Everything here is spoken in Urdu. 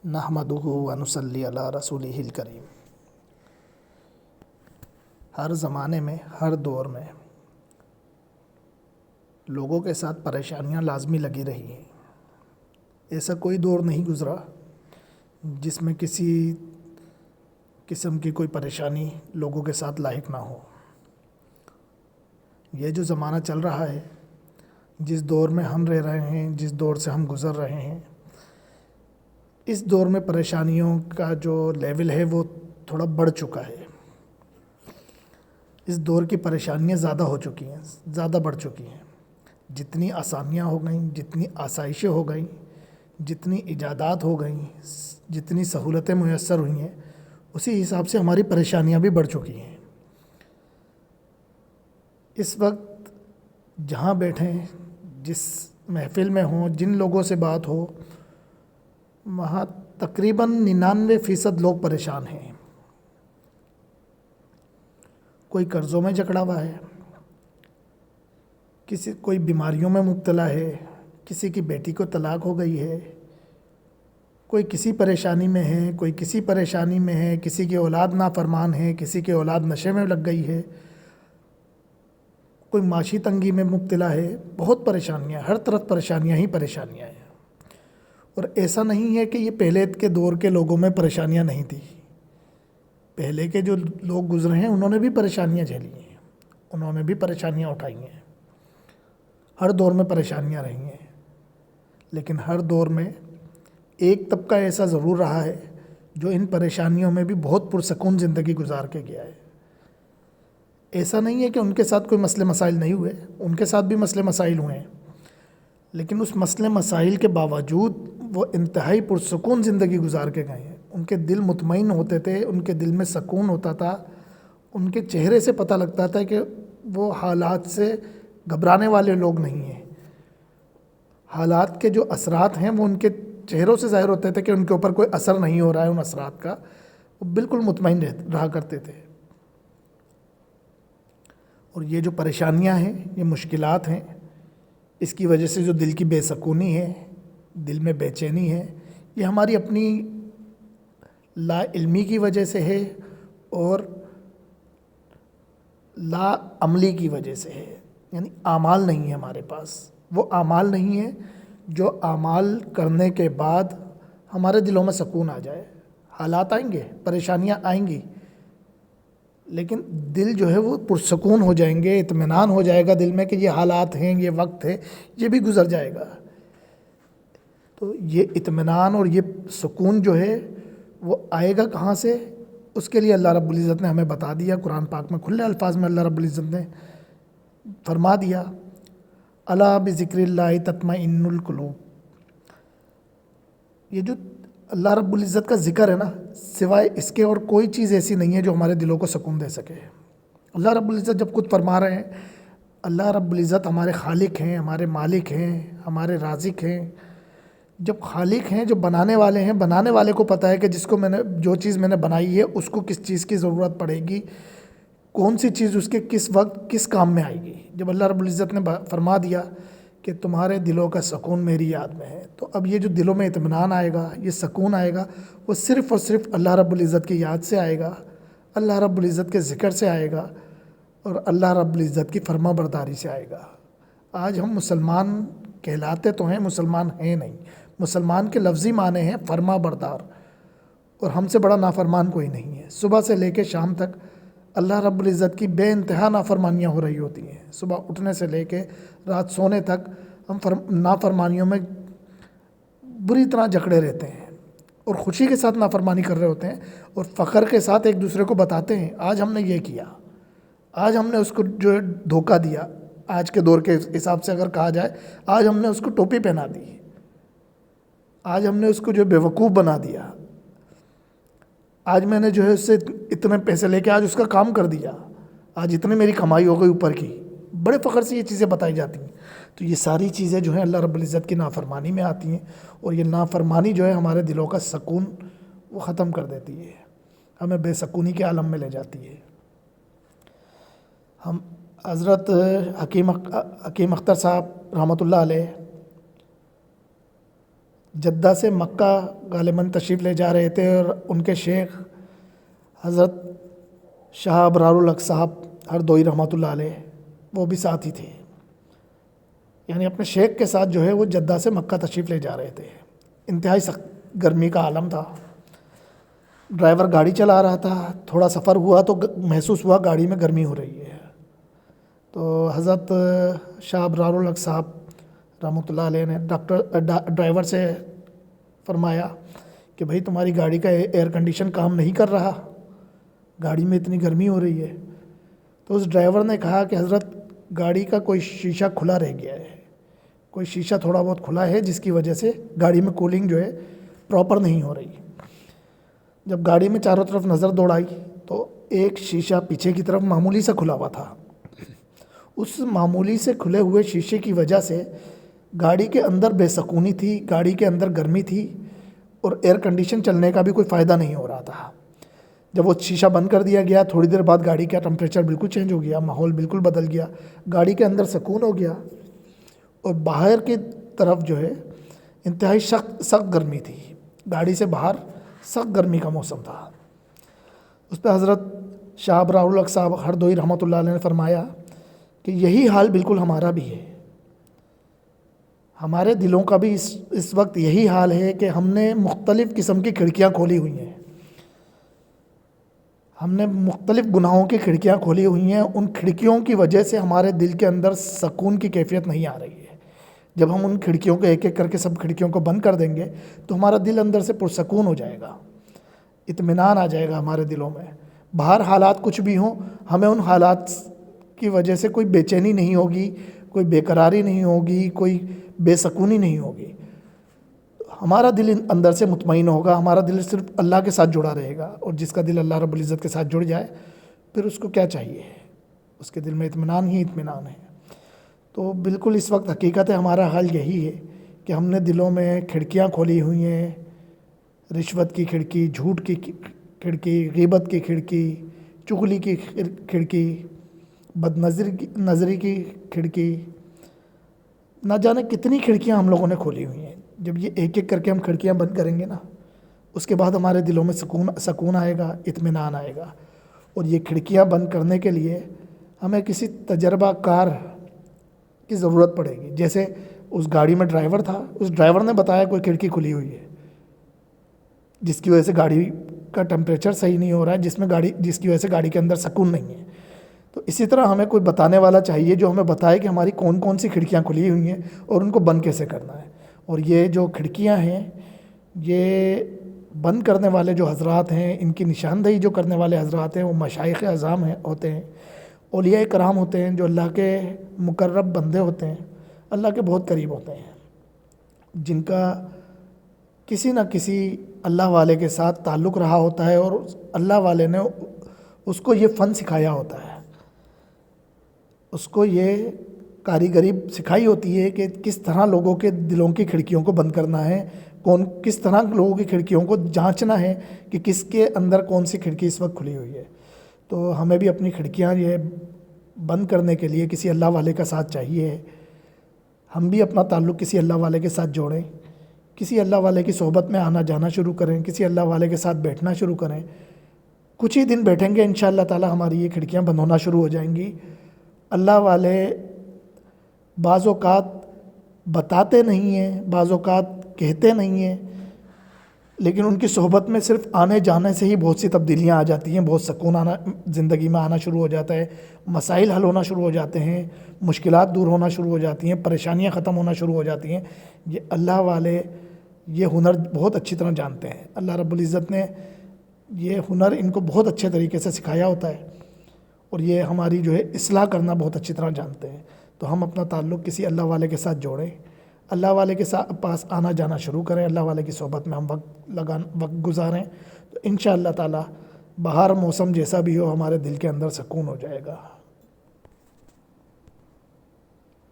نحمدہ ونصلی علی رسولہ الکریم۔ ہر زمانے میں، ہر دور میں لوگوں کے ساتھ پریشانیاں لازمی لگی رہی ہیں۔ ایسا کوئی دور نہیں گزرا جس میں کسی قسم کی کوئی پریشانی لوگوں کے ساتھ لاحق نہ ہو۔ یہ جو زمانہ چل رہا ہے، جس دور میں ہم رہ رہے ہیں، جس دور سے ہم گزر رہے ہیں، اس دور میں پریشانیوں کا جو لیول ہے وہ تھوڑا بڑھ چکا ہے۔ اس دور کی پریشانیاں زیادہ ہو چکی ہیں، زیادہ بڑھ چکی ہیں۔ جتنی آسانیاں ہو گئیں، جتنی آسائشیں ہو گئیں، جتنی ایجادات ہو گئیں، جتنی سہولتیں میسر ہوئی ہیں، اسی حساب سے ہماری پریشانیاں بھی بڑھ چکی ہیں۔ اس وقت جہاں بیٹھیں، جس محفل میں ہوں، جن لوگوں سے بات ہو، وہاں تقریباً 99% لوگ پریشان ہیں۔ کوئی قرضوں میں جکڑا ہوا ہے، کوئی بیماریوں میں مبتلا ہے، کسی کی بیٹی کو طلاق ہو گئی ہے، کوئی کسی پریشانی میں ہے، کوئی کسی پریشانی میں ہے، کسی کی اولاد نافرمان ہے، کسی کی اولاد نشے میں لگ گئی ہے، کوئی معاشی تنگی میں مبتلا ہے۔ بہت پریشانیاں، ہر طرف پریشانیاں ہی پریشانیاں ہیں۔ اور ایسا نہیں ہے کہ یہ پہلے کے دور کے لوگوں میں پریشانیاں نہیں تھیں۔ پہلے کے جو لوگ گزرے ہیں انہوں نے بھی پریشانیاں جھیلی ہیں، انہوں نے بھی پریشانیاں اٹھائی ہیں۔ ہر دور میں پریشانیاں رہی ہیں، لیکن ہر دور میں ایک طبقہ ایسا ضرور رہا ہے جو ان پریشانیوں میں بھی بہت پرسکون زندگی گزار کے گیا ہے۔ ایسا نہیں ہے کہ ان کے ساتھ کوئی مسئلے مسائل نہیں ہوئے، ان کے ساتھ بھی مسئلے مسائل ہوئے ہیں، لیکن اس مسئلے مسائل کے باوجود وہ انتہائی پرسکون زندگی گزار کے گئے ہیں۔ ان کے دل مطمئن ہوتے تھے، ان کے دل میں سکون ہوتا تھا، ان کے چہرے سے پتہ لگتا تھا کہ وہ حالات سے گھبرانے والے لوگ نہیں ہیں۔ حالات کے جو اثرات ہیں وہ ان کے چہروں سے ظاہر ہوتے تھے کہ ان کے اوپر کوئی اثر نہیں ہو رہا ہے ان اثرات کا، وہ بالکل مطمئن رہا کرتے تھے۔ اور یہ جو پریشانیاں ہیں، یہ مشکلات ہیں، اس کی وجہ سے جو دل کی بے سکونی ہے، دل میں بے چینی ہے، یہ ہماری اپنی لا علمی کی وجہ سے ہے اور لا عملی کی وجہ سے ہے۔ یعنی اعمال نہیں ہے ہمارے پاس، وہ اعمال نہیں ہے جو اعمال کرنے کے بعد ہمارے دلوں میں سکون آ جائے۔ حالات آئیں گے، پریشانیاں آئیں گی، لیکن دل جو ہے وہ پرسکون ہو جائیں گے، اطمینان ہو جائے گا دل میں کہ یہ حالات ہیں، یہ وقت ہے، یہ بھی گزر جائے گا۔ تو یہ اطمینان اور یہ سکون جو ہے وہ آئے گا کہاں سے؟ اس کے لیے اللہ رب العزت نے ہمیں بتا دیا قرآن پاک میں، کھلے الفاظ میں اللہ رب العزت نے فرما دیا، الا بذکر اللہ تطمئن القلوب۔ یہ جو اللہ رب العزت کا ذکر ہے نا، سوائے اس کے اور کوئی چیز ایسی نہیں ہے جو ہمارے دلوں کو سکون دے سکے۔ اللہ رب العزت جب خود فرما رہے ہیں، اللہ رب العزت ہمارے خالق ہیں، ہمارے مالک ہیں، ہمارے رازق ہیں۔ جب خالق ہیں، جو بنانے والے ہیں، بنانے والے کو پتہ ہے کہ جو چیز میں نے بنائی ہے اس کو کس چیز کی ضرورت پڑے گی، کون سی چیز اس کے کس وقت کس کام میں آئے گی۔ جب اللہ رب العزت نے فرما دیا کہ تمہارے دلوں کا سکون میری یاد میں ہے، تو اب یہ جو دلوں میں اطمینان آئے گا، یہ سکون آئے گا، وہ صرف اور صرف اللہ رب العزت کی یاد سے آئے گا، اللہ رب العزت کے ذکر سے آئے گا، اور اللہ رب العزت کی فرما برداری سے آئے گا۔ آج ہم مسلمان کہلاتے تو ہیں، مسلمان ہیں نہیں۔ مسلمان کے لفظی معنی ہیں فرما بردار، اور ہم سے بڑا نافرمان کوئی نہیں ہے۔ صبح سے لے کے شام تک اللہ رب العزت کی بے انتہا نافرمانیاں ہو رہی ہوتی ہیں۔ صبح اٹھنے سے لے کے رات سونے تک ہم نافرمانیوں میں بری طرح جکڑے رہتے ہیں، اور خوشی کے ساتھ نافرمانی کر رہے ہوتے ہیں، اور فخر کے ساتھ ایک دوسرے کو بتاتے ہیں آج ہم نے یہ کیا، آج ہم نے اس کو جو ہے دھوکہ دیا۔ آج کے دور کے حساب سے اگر کہا جائے، آج ہم نے اس کو ٹوپی پہنا دی، آج ہم نے اس کو جو بیوقوف بنا دیا، آج میں نے جو ہے اس سے اتنے پیسے لے کے آج اس کا کام کر دیا، آج اتنی میری کمائی ہو گئی اوپر کی۔ بڑے فخر سے یہ چیزیں بتائی جاتی ہیں۔ تو یہ ساری چیزیں جو ہیں اللہ رب العزت کی نافرمانی میں آتی ہیں، اور یہ نافرمانی جو ہے ہمارے دلوں کا سکون وہ ختم کر دیتی ہے، ہمیں بے سکونی کے عالم میں لے جاتی ہے۔ ہم حضرت حکیم اختر صاحب رحمۃ اللہ علیہ جدہ سے مکہ غالباً تشریف لے جا رہے تھے، اور ان کے شیخ حضرت شاہ ابرار الحق صاحب ہردوئی رحمۃ اللہ علیہ وہ بھی ساتھ ہی تھے، یعنی اپنے شیخ کے ساتھ جو ہے وہ جدہ سے مکہ تشریف لے جا رہے تھے۔ انتہائی سخت گرمی کا عالم تھا، ڈرائیور گاڑی چلا رہا تھا، تھوڑا سفر ہوا تو محسوس ہوا گاڑی میں گرمی ہو رہی ہے، تو حضرت شاہ ابرار الحق صاحب رحمۃ اللہ علیہ نے ڈرائیور سے فرمایا کہ بھائی تمہاری گاڑی کا ایئر کنڈیشن کام نہیں کر رہا، گاڑی میں اتنی گرمی ہو رہی ہے۔ تو اس ڈرائیور نے کہا کہ حضرت گاڑی کا کوئی شیشہ کھلا رہ گیا ہے، کوئی شیشہ تھوڑا بہت کھلا ہے جس کی وجہ سے گاڑی میں کولنگ جو ہے پراپر نہیں ہو رہی۔ جب گاڑی میں چاروں طرف نظر دوڑائی تو ایک شیشہ پیچھے کی طرف معمولی سے کھلا ہوا تھا، اس معمولی سے کھلے ہوئے شیشے کی وجہ سے گاڑی کے اندر بے سکونی تھی، گاڑی کے اندر گرمی تھی، اور ایئر کنڈیشن چلنے کا بھی کوئی فائدہ نہیں ہو رہا تھا۔ جب وہ شیشہ بند کر دیا گیا، تھوڑی دیر بعد گاڑی کا ٹمپریچر بالکل چینج ہو گیا، ماحول بالکل بدل گیا، گاڑی کے اندر سکون ہو گیا، اور باہر کی طرف جو ہے انتہائی سخت گرمی تھی، گاڑی سے باہر سخت گرمی کا موسم تھا۔ اس پہ حضرت شاہ ابرار الحق صاحب ہردوئی رحمۃ اللہ علیہ نے فرمایا کہ یہی حال بالکل ہمارا بھی ہے، ہمارے دلوں کا بھی اس وقت یہی حال ہے کہ ہم نے مختلف قسم کی کھڑکیاں کھولی ہوئی ہیں، ہم نے مختلف گناہوں کی کھڑکیاں کھولی ہوئی ہیں، ان کھڑکیوں کی وجہ سے ہمارے دل کے اندر سکون کی کیفیت نہیں آ رہی ہے۔ جب ہم ان کھڑکیوں کو ایک ایک کر کے سب کھڑکیوں کو بند کر دیں گے تو ہمارا دل اندر سے پرسکون ہو جائے گا، اطمینان آ جائے گا ہمارے دلوں میں۔ باہر حالات کچھ بھی ہوں، ہمیں ان حالات کی وجہ سے کوئی بے چینی نہیں ہوگی، کوئی بے قراری نہیں ہوگی، کوئی بے سکونی نہیں ہوگی، ہمارا دل اندر سے مطمئن ہوگا، ہمارا دل صرف اللہ کے ساتھ جڑا رہے گا، اور جس کا دل اللہ رب العزت کے ساتھ جڑ جائے پھر اس کو کیا چاہیے، اس کے دل میں اطمینان ہی اطمینان ہے۔ تو بالکل اس وقت حقیقت ہے ہمارا حال یہی ہے کہ ہم نے دلوں میں کھڑکیاں کھولی ہوئی ہیں، رشوت کی کھڑکی، جھوٹ کی کھڑکی، غیبت کی کھڑکی، چغلی کی کھڑکی، بد نظری کی کھڑکی، نہ جانے کتنی کھڑکیاں ہم لوگوں نے کھولی ہوئی ہیں۔ جب یہ ایک ایک کر کے ہم کھڑکیاں بند کریں گے نا، اس کے بعد ہمارے دلوں میں سکون آئے گا، اطمینان آئے گا۔ اور یہ کھڑکیاں بند کرنے کے لیے ہمیں کسی تجربہ کار کی ضرورت پڑے گی۔ جیسے اس گاڑی میں ڈرائیور تھا، اس ڈرائیور نے بتایا کوئی کھڑکی کھلی ہوئی ہے جس کی وجہ سے گاڑی کا ٹمپریچر صحیح نہیں ہو رہا ہے، جس کی وجہ سے گاڑی کے اندر سکون نہیں ہے۔ تو اسی طرح ہمیں کوئی بتانے والا چاہیے جو ہمیں بتائے کہ ہماری کون کون سی کھڑکیاں کھلی ہوئی ہیں اور ان کو بند کیسے کرنا ہے۔ اور یہ جو کھڑکیاں ہیں، یہ بند کرنے والے جو حضرات ہیں، ان کی نشاندہی جو کرنے والے حضرات ہیں وہ مشائخ اعظام ہوتے ہیں، اولیاء کرام ہوتے ہیں، جو اللہ کے مقرب بندے ہوتے ہیں، اللہ کے بہت قریب ہوتے ہیں، جن کا کسی نہ کسی اللہ والے کے ساتھ تعلق رہا ہوتا ہے، اور اللہ والے نے اس کو یہ فن سکھایا ہوتا ہے، اس کو یہ کاریگری سکھائی ہوتی ہے کہ کس طرح لوگوں کے دلوں کی کھڑکیوں کو بند کرنا ہے، کس طرح لوگوں کی کھڑکیوں کو جانچنا ہے کہ کس کے اندر کون سی کھڑکی اس وقت کھلی ہوئی ہے۔ تو ہمیں بھی اپنی کھڑکیاں یہ بند کرنے کے لیے کسی اللہ والے کا ساتھ چاہیے، ہم بھی اپنا تعلق کسی اللہ والے کے ساتھ جوڑیں، کسی اللہ والے کی صحبت میں آنا جانا شروع کریں، کسی اللہ والے کے ساتھ بیٹھنا شروع کریں۔ کچھ ہی دن بیٹھیں گے انشاءاللہ تعالی ہماری یہ کھڑکیاں بند ہونا شروع ہو جائیں گی۔ اللہ والے بعض اوقات بتاتے نہیں ہیں، بعض اوقات کہتے نہیں ہیں، لیکن ان کی صحبت میں صرف آنے جانے سے ہی بہت سی تبدیلیاں آ جاتی ہیں، بہت سکون زندگی میں آنا شروع ہو جاتا ہے، مسائل حل ہونا شروع ہو جاتے ہیں، مشکلات دور ہونا شروع ہو جاتی ہیں، پریشانیاں ختم ہونا شروع ہو جاتی ہیں۔ یہ اللہ والے یہ ہنر بہت اچھی طرح جانتے ہیں، اللہ رب العزت نے یہ ہنر ان کو بہت اچھے طریقے سے سکھایا ہوتا ہے، اور یہ ہماری جو ہے اصلاح کرنا بہت اچھی طرح جانتے ہیں۔ تو ہم اپنا تعلق کسی اللہ والے کے ساتھ جوڑیں، اللہ والے کے پاس آنا جانا شروع کریں، اللہ والے کی صحبت میں ہم وقت گزاریں، تو انشاءاللہ تعالی باہر موسم جیسا بھی ہو ہمارے دل کے اندر سکون ہو جائے گا۔